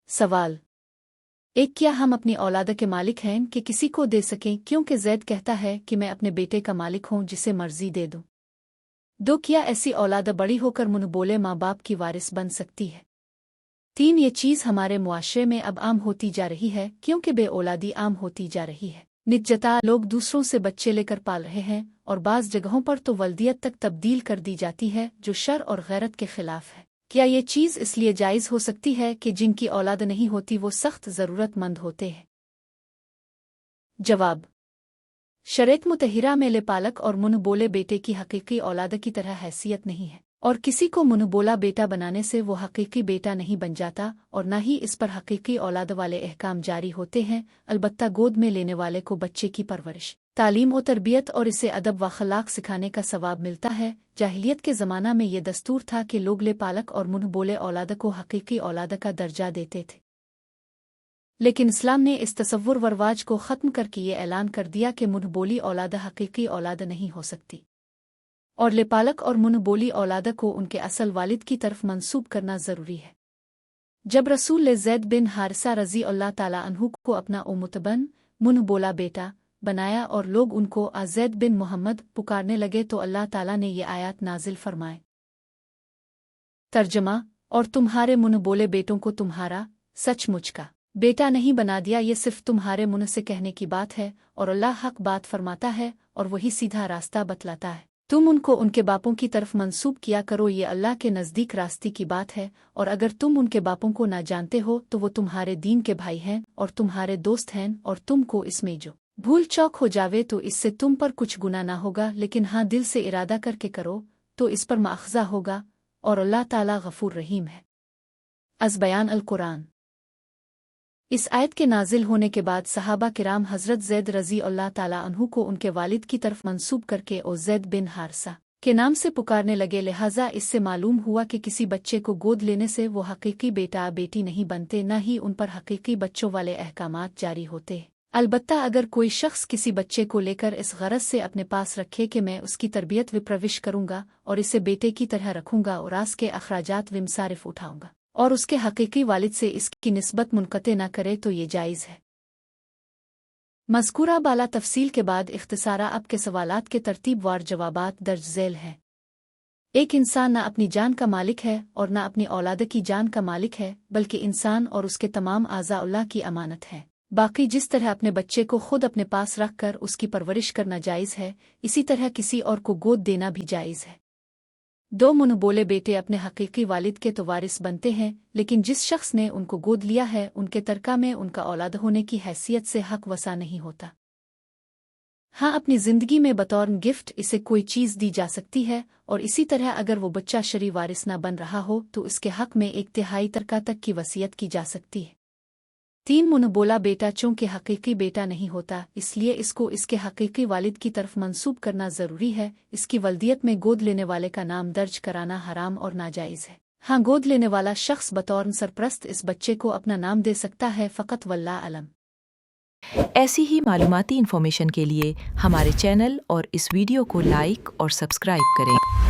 सवाल एक, क्या हम अपनी औलाद के मालिक हैं कि किसी को दे सकें, क्योंकि ज़ैद कहता है कि मैं अपने बेटे का मालिक हूं जिसे मर्जी दे दूं। 2, क्या ऐसी औलाद बड़ी होकर मुंह बोले माँ बाप की वारिस बन सकती है। 3, ये चीज़ हमारे मुआशरे में अब आम होती जा रही है क्योंकि बे औलादी आम होती जा रही है। निजता लोग दूसरों से बच्चे लेकर पाल रहे हैं और बाज़ जगहों पर तो वल्दियत तक तब्दील कर दी जाती है जो शर और गैरत के खिलाफ है। क्या ये चीज़ इसलिए जायज़ हो सकती है कि जिनकी औलाद नहीं होती वो सख्त ज़रूरतमंद होते हैं। जवाब शरीयत मुतहरा में लेपालक और मुन बोले बेटे की हकीकी औलाद की तरह हैसियत नहीं है, और किसी को मुन बोला बेटा बनाने से वो हकीकी बेटा नहीं बन जाता और न ही इस पर हकीकी औलाद वाले अहकाम जारी होते हैं। अलबत्ता गोद में लेने वाले को बच्चे की परवरिश, तालीम और तरबियत और इसे अदब व अखलाक सिखाने का सवाब मिलता है। जाहिलियत के ज़माना में ये दस्तूर था कि लोग लेपालक और मुन बोले औलाद को हकीकी औलाद का दर्जा देते थे, लेकिन इस्लाम ने इस तसव्वुर वरवाज को ख़त्म करके ये ऐलान कर दिया कि मुन बोली औलाद हकीकी औलाद नहीं हो सकती, और लेपालक और मुन बोली औलाद को उनके असल वालिद की तरफ मंसूब करना ज़रूरी है। जब रसूल ने ज़ैद बिन हारिसा रज़ी अल्लाह ताला अन्हु को अपना मुतबन मुन बोला बेटा बनाया और लोग उनको ज़ैद बिन मोहम्मद पुकारने लगे तो अल्लाह ताला ने ये आयत नाजिल फरमाए। तर्जमा और तुम्हारे मुन बोले बेटों को तुम्हारा सचमुच का बेटा नहीं बना दिया, ये सिर्फ तुम्हारे मुंह से कहने की बात है और अल्लाह हक बात फरमाता है और वही सीधा रास्ता बतलाता है। तुम उनको उनके बापों की तरफ मंसूब किया करो, ये अल्लाह के नज़दीक रास्ते की बात है, और अगर तुम उनके बापों को ना जानते हो तो वो तुम्हारे दीन के भाई हैं और तुम्हारे दोस्त हैं, और तुमको इसमें जो भूल चौक हो जावे तो इससे तुम पर कुछ गुनाह ना होगा, लेकिन हाँ दिल से इरादा करके करो तो इस पर माखज़ा होगा, और अल्लाह ताला गफूर रहीम है। अज़ बयान अल कुरान। इस आयत के नाजिल होने के बाद सहाबा किराम हज़रत ज़ैद रज़ी अल्लाह ताला अन्हु को उनके वालिद की तरफ मंसूब करके ओ ज़ैद बिन हारिसा के नाम से पुकारने लगे। लिहाजा इससे मालूम हुआ कि किसी बच्चे को गोद लेने से वो हकीकी बेटा बेटी नहीं बनते, न ही उन पर हकीकी बच्चों वाले अहकामात जारी होते। अलबत्ता अगर कोई शख्स किसी बच्चे को लेकर इस गरज से अपने पास रखे कि मैं उसकी तरबियत विप्रविश करूँगा और इसे बेटे की तरह रखूँगा और आस के अखराजात विमसारिफ उठाऊँगा और उसके हकीकी वालिद से इसकी निस्बत मुनक़ते न करे तो ये जायज़ है। मज़कूरा बाला तफसील के बाद इख्तिसारा अब के सवालात के तरतीबवार जवाबात दर्ज झैल हैं। एक इंसान न अपनी जान का मालिक है और न अपनी औलाद की जान का मालिक है, बल्कि इंसान और उसके तमाम आज़ा अल्लाह की अमानत है। बाकी जिस तरह अपने बच्चे को खुद अपने पास रख कर उसकी परवरिश करना जायज़ है, इसी तरह किसी और को गोद देना भी जायज़ है। 2, मुन बोले बेटे अपने हकीकी वालिद के तो वारिस बनते हैं, लेकिन जिस शख्स ने उनको गोद लिया है उनके तरका में उनका औलाद होने की हैसियत से हक वसा नहीं होता। हाँ, अपनी ज़िंदगी में बतौर गिफ्ट इसे कोई चीज़ दी जा सकती है, और इसी तरह अगर वो बच्चा शरी वारिस न बन रहा हो तो इसके हक में 1/3 तरका तक की वसीयत की जा सकती है। 3, मुन बोला बेटा चूँकि हकीकी बेटा नहीं होता इसलिए इसको इसके हकीकी वालिद की तरफ मंसूब करना ज़रूरी है। इसकी वल्दियत में गोद लेने वाले का नाम दर्ज कराना हराम और नाजायज़ है। हाँ, गोद लेने वाला शख्स बतौर सरप्रस्त इस बच्चे को अपना नाम दे सकता है, फ़कत वल्लाह अलम। ऐसी ही मालूमाती इन्फॉर्मेशन के लिए हमारे चैनल और इस वीडियो को लाइक और सब्सक्राइब करें।